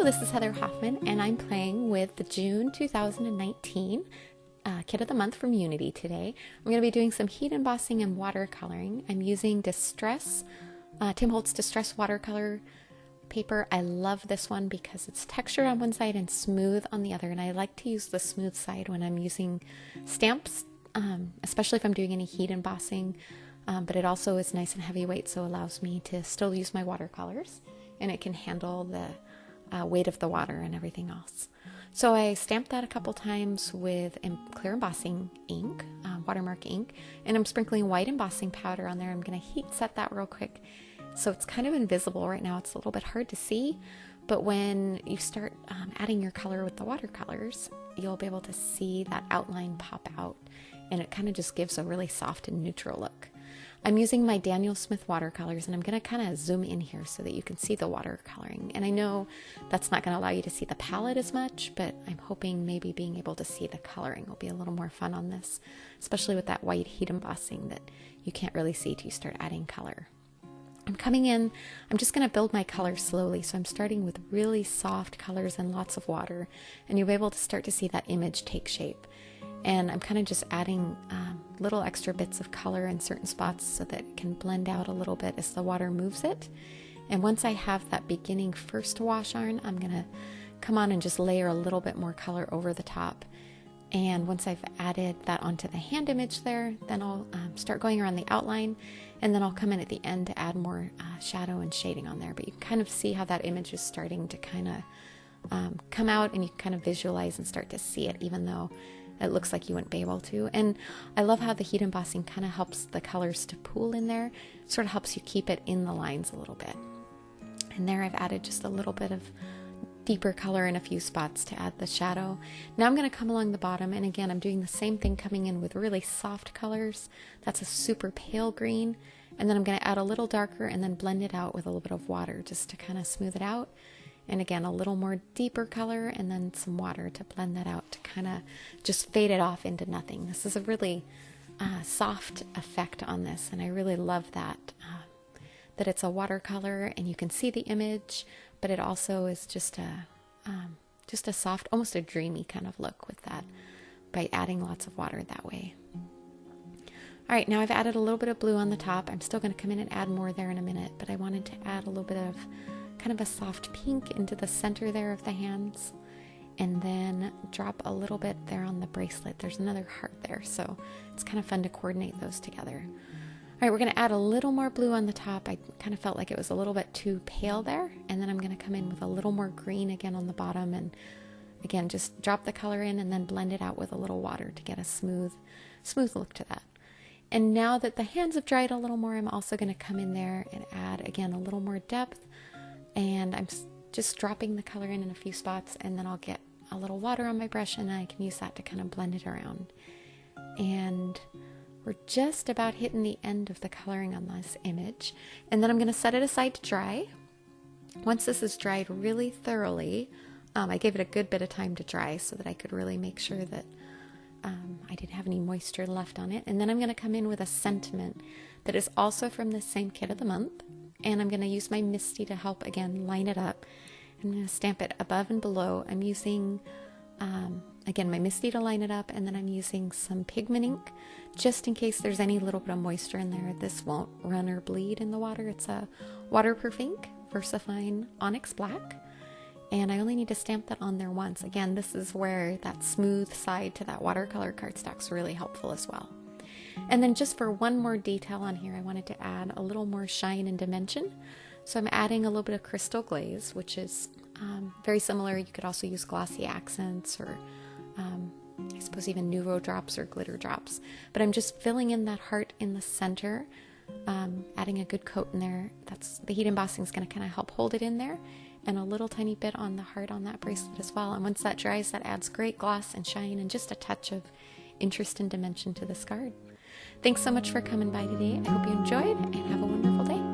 this is Heather Hoffman, and I'm playing with the June 2019 Kit of the Month from Unity today. I'm going to be doing some heat embossing and watercoloring. I'm using Distress, Tim Holtz Distress watercolor paper. I love this one because it's textured on one side and smooth on the other, and I like to use the smooth side when I'm using stamps, especially if I'm doing any heat embossing, but it also is nice and heavyweight, so it allows me to still use my watercolors, and it can handle the weight of the water and everything else. So I stamped that a couple times with clear embossing ink, watermark ink, and I'm sprinkling white embossing powder on there. I'm going to heat set that real quick. So it's kind of invisible right now. It's a little bit hard to see, but when you start adding your color with the watercolors, you'll be able to see that outline pop out, and it kind of just gives a really soft and neutral look. I'm using my Daniel Smith watercolors, and I'm going to kind of zoom in here so that you can see the watercoloring. And I know that's not going to allow you to see the palette as much, but I'm hoping maybe being able to see the coloring will be a little more fun on this, especially with that white heat embossing that you can't really see till you start adding color. I'm coming in, I'm just going to build my color slowly, so I'm starting with really soft colors and lots of water, and you'll be able to start to see that image take shape. And I'm kind of just adding little extra bits of color in certain spots so that it can blend out a little bit as the water moves it. And once I have that beginning first wash on, I'm going to come on and just layer a little bit more color over the top. And once I've added that onto the hand image there, then I'll start going around the outline, and then I'll come in at the end to add more shadow and shading on there. But you can kind of see how that image is starting to kind of come out, and you can kind of visualize and start to see it, even though it looks like you wouldn't be able to. And I love how the heat embossing kind of helps the colors to pool in there. It sort of helps you keep it in the lines a little bit. And there I've added just a little bit of deeper color in a few spots to add the shadow. Now I'm going to come along the bottom, and again I'm doing the same thing, coming in with really soft colors. That's a super pale green, and then I'm going to add a little darker and then blend it out with a little bit of water just to kind of smooth it out. And again, a little more deeper color and then some water to blend that out to kind of just fade it off into nothing. This is a really soft effect on this, and I really love that, that it's a watercolor and you can see the image, but it also is just a soft, almost a dreamy kind of look with that by adding lots of water that way. All right, now I've added a little bit of blue on the top. I'm still going to come in and add more there in a minute, but I wanted to add a little bit of kind of a soft pink into the center there of the hands, and then drop a little bit there on the bracelet. There's another heart there, so it's kind of fun to coordinate those together. All right, we're going to add a little more blue on the top. I kind of felt like it was a little bit too pale there, and then I'm going to come in with a little more green again on the bottom, and again just drop the color in and then blend it out with a little water to get a smooth look to that. And now that the hands have dried a little more, I'm also going to come in there and add again a little more depth. And I'm just dropping the color in a few spots, and then I'll get a little water on my brush, and I can use that to kind of blend it around. And we're just about hitting the end of the coloring on this image, and then I'm going to set it aside to dry. Once this is dried really thoroughly, I gave it a good bit of time to dry so that I could really make sure that I didn't have any moisture left on it. And then I'm going to come in with a sentiment that is also from the same Kit of the Month. And I'm going to use my Misty to help, again, line it up. I'm going to stamp it above and below. I'm using, again, my Misty to line it up, and then I'm using some pigment ink just in case there's any little bit of moisture in there. This won't run or bleed in the water. It's a waterproof ink, VersaFine Onyx Black, and I only need to stamp that on there once. Again, this is where that smooth side to that watercolor cardstock is really helpful as well. And then just for one more detail on here, I wanted to add a little more shine and dimension. So I'm adding a little bit of crystal glaze, which is very similar. You could also use glossy accents, or I suppose even Nuvo drops or glitter drops. But I'm just filling in that heart in the center, adding a good coat in there. That's the heat embossing is going to kind of help hold it in there, and a little tiny bit on the heart on that bracelet as well. And once that dries, that adds great gloss and shine and just a touch of interest and dimension to this card. Thanks so much for coming by today. I hope you enjoyed, and have a wonderful day.